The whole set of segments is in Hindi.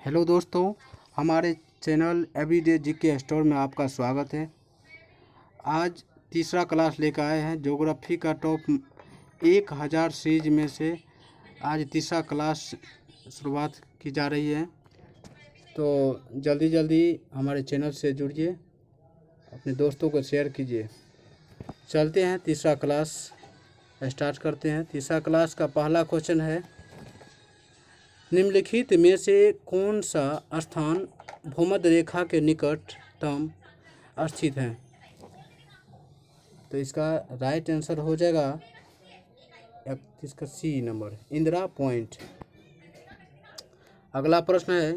हेलो दोस्तों, हमारे चैनल एवरीडे जीके स्टोर में आपका स्वागत है। आज तीसरा क्लास लेकर आए हैं ज्योग्राफी का टॉप 1000 सीरीज में से आज तीसरा क्लास शुरुआत की जा रही है। तो जल्दी जल्दी हमारे चैनल से जुड़िए, अपने दोस्तों को शेयर कीजिए। चलते हैं, तीसरा क्लास स्टार्ट करते हैं। तीसरा क्लास का पहला क्वेश्चन है, निम्नलिखित में से कौन सा स्थान भूमध्य रेखा के निकटतम स्थित है? तो इसका राइट आंसर हो जाएगा इसका सी नंबर, इंदिरा पॉइंट। अगला प्रश्न है,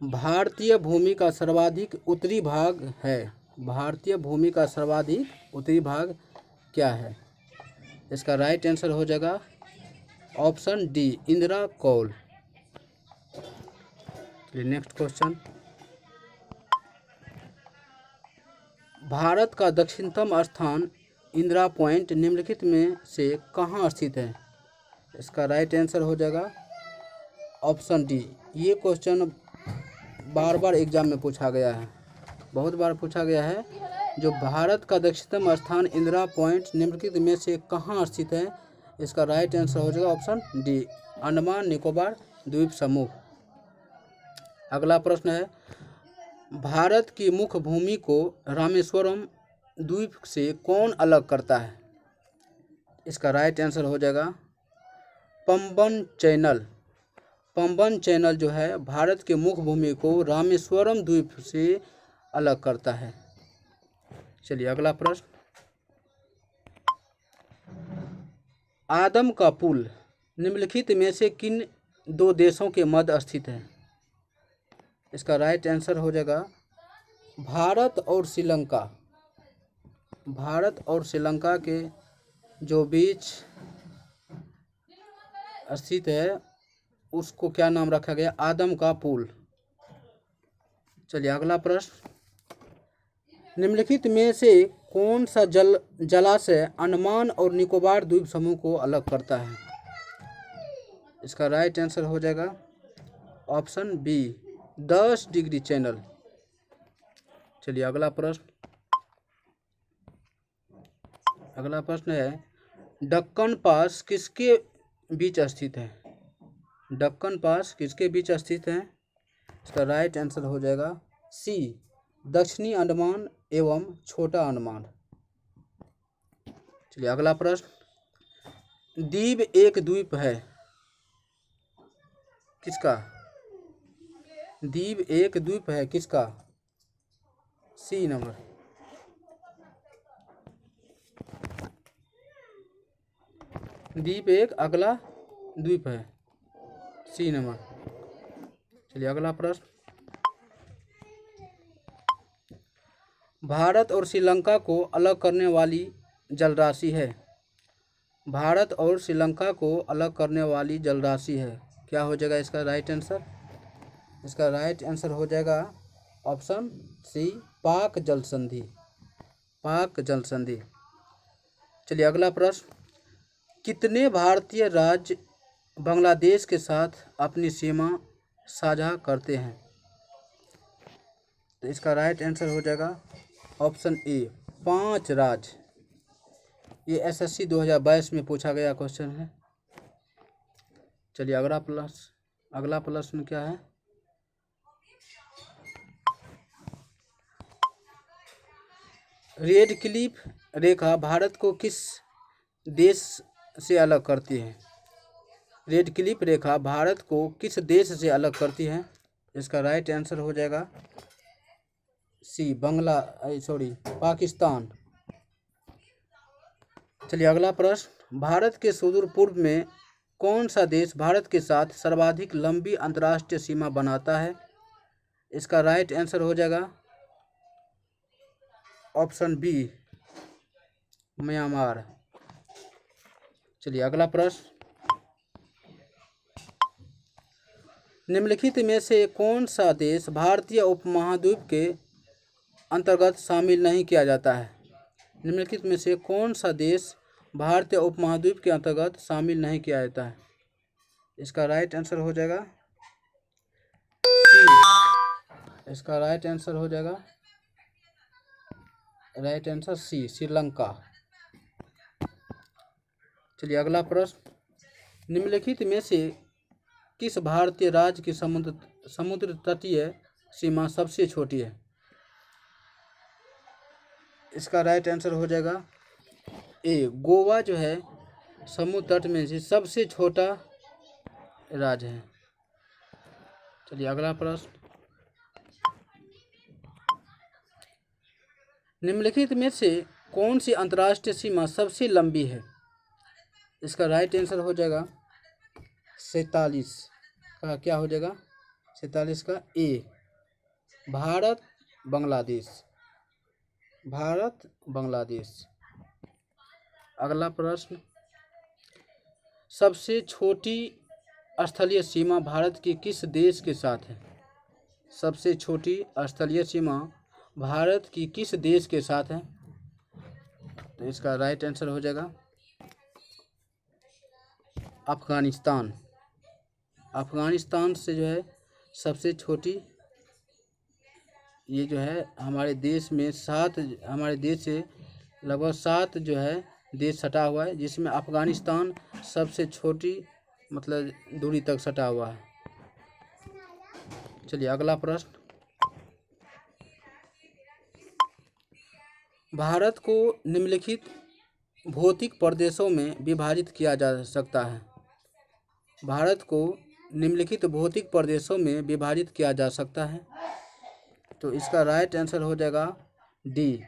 भारतीय भूमि का सर्वाधिक उत्तरी भाग है। भारतीय भूमि का सर्वाधिक उत्तरी भाग क्या है? इसका राइट आंसर हो जाएगा option D, Indira Kaul. Next question, Bharat का दक्षिणतम स्थान इंदिरा पॉइंट निम्नलिखित में से कहाँ स्थित है? इसका राइट आंसर हो जाएगा ऑप्शन डी। ये क्वेश्चन बार बार एग्जाम में पूछा गया है, बहुत बार पूछा गया है। जो भारत का दक्षिणतम स्थान इंदिरा पॉइंट निम्नलिखित में से कहाँ स्थित है? इसका राइट आंसर हो जाएगा ऑप्शन डी, अंडमान निकोबार द्वीप समूह। अगला प्रश्न है, भारत की मुख्य भूमि को रामेश्वरम द्वीप से कौन अलग करता है? इसका राइट आंसर हो जाएगा पंबन चैनल। पंबन चैनल जो है भारत के मुख्य भूमि को रामेश्वरम द्वीप से अलग करता है। चलिए अगला प्रश्न, आदम का पुल निम्नलिखित में से किन दो देशों के मध्य स्थित है? इसका राइट आंसर हो जाएगा भारत और श्रीलंका। भारत और श्रीलंका के जो बीच स्थित है उसको क्या नाम रखा गया? आदम का पुल। चलिए अगला प्रश्न, निम्नलिखित में से कौन सा जलाशय अंडमान और निकोबार द्वीप समूह को अलग करता है? इसका राइट आंसर हो जाएगा ऑप्शन बी, 10 डिग्री चैनल। चलिए अगला प्रश्न है, दक्कन पास किसके बीच स्थित है? दक्कन पास किसके बीच स्थित है? इसका राइट आंसर हो जाएगा सी, दक्षिणी अंडमान एवं छोटा अंडमान। चलिए अगला प्रश्न, दीव एक द्वीप है किसका? दीव एक द्वीप है किसका? C number. द्वीप एक अगला द्वीप है, सी नंबर। चलिए अगला प्रश्न, भारत और श्रीलंका को अलग करने वाली जलराशि है। भारत और श्रीलंका को अलग करने वाली जलराशि है, क्या हो जाएगा इसका राइट आंसर? इसका राइट आंसर हो जाएगा ऑप्शन सी, पाक जल संधि। पाक जल संधि। चलिए अगला प्रश्न, कितने भारतीय राज्य बांग्लादेश के साथ अपनी सीमा साझा करते हैं? तो इसका राइट आंसर हो जाएगा ऑप्शन ए, 5 राज्य। ये एसएससी 2022 में पूछा गया क्वेश्चन है। चलिए अगला प्रश्न क्या है, रेड क्लिफ रेखा भारत को किस देश से अलग करती है? रेड क्लिफ रेखा भारत को किस देश से अलग करती है? इसका राइट आंसर हो जाएगा सी, पाकिस्तान। चलिए अगला प्रश्न, भारत के सुदूर पूर्व में कौन सा देश भारत के साथ सर्वाधिक लंबी अंतर्राष्ट्रीय सीमा बनाता है? इसका राइट आंसर हो जाएगा ऑप्शन बी, म्यांमार। चलिए अगला प्रश्न, निम्नलिखित में से कौन सा देश भारतीय उपमहाद्वीप के अंतर्गत शामिल नहीं किया जाता है? निम्नलिखित में से कौन सा देश भारतीय उपमहाद्वीप के अंतर्गत शामिल नहीं किया जाता है? इसका राइट आंसर हो जाएगा इसका राइट आंसर हो जाएगा, राइट आंसर सी, श्रीलंका। चलिए अगला प्रश्न, निम्नलिखित में से किस भारतीय राज्य की समुद्र तटीय सीमा सबसे छोटी है? इसका राइट आंसर हो जाएगा ए, गोवा जो है समुद्र तट में से सबसे छोटा राज्य है। चलिए अगला प्रश्न, निम्नलिखित में से कौन सी अंतर्राष्ट्रीय सीमा सबसे लंबी है? इसका राइट आंसर हो जाएगा 47 का, क्या हो जाएगा 47 का ए, भारत बांग्लादेश, भारत बांग्लादेश। अगला प्रश्न, सबसे छोटी स्थलीय सीमा भारत के किस देश के साथ है? सबसे छोटी स्थलीय सीमा भारत की किस देश के साथ है? तो इसका राइट आंसर हो जाएगा अफगानिस्तान। अफगानिस्तान से जो है सबसे छोटी, ये जो है हमारे देश में हमारे देश से लगभग 7 जो है देश सटा हुआ है, जिसमें अफगानिस्तान सबसे छोटी मतलब दूरी तक सटा हुआ है। चलिए अगला प्रश्न, भारत को निम्नलिखित भौतिक प्रदेशों में विभाजित किया जा सकता है? भारत को निम्नलिखित भौतिक प्रदेशों में विभाजित किया जा सकता है? तो इसका राइट आंसर हो जाएगा डी,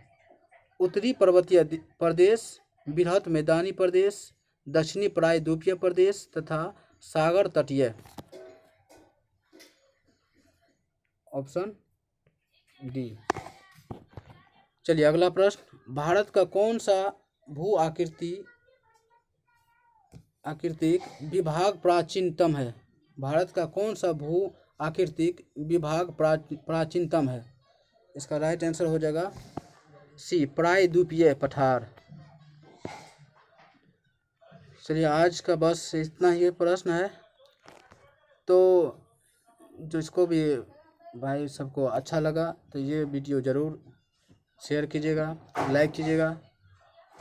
उत्तरी पर्वतीय प्रदेश, बृहत मैदानी प्रदेश, दक्षिणी प्रायद्वीपीय प्रदेश तथा सागर तटीय। Option D. चलिए अगला प्रश्न, भारत का कौन सा भू आकृतिक विभाग प्राचीनतम है? भारत का कौन सा भू आकृतिक विभाग प्राचीनतम है? इसका राइट आंसर हो जाएगा सी, प्रायद्वीपीय पठार। चलिए आज का बस इतना ही प्रश्न है, तो जिसको भी भाई सबको अच्छा लगा तो ये वीडियो ज़रूर शेयर कीजिएगा, लाइक कीजिएगा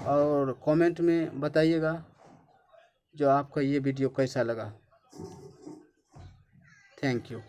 और कमेंट में बताइएगा जो आपका ये वीडियो कैसा लगा। Thank you.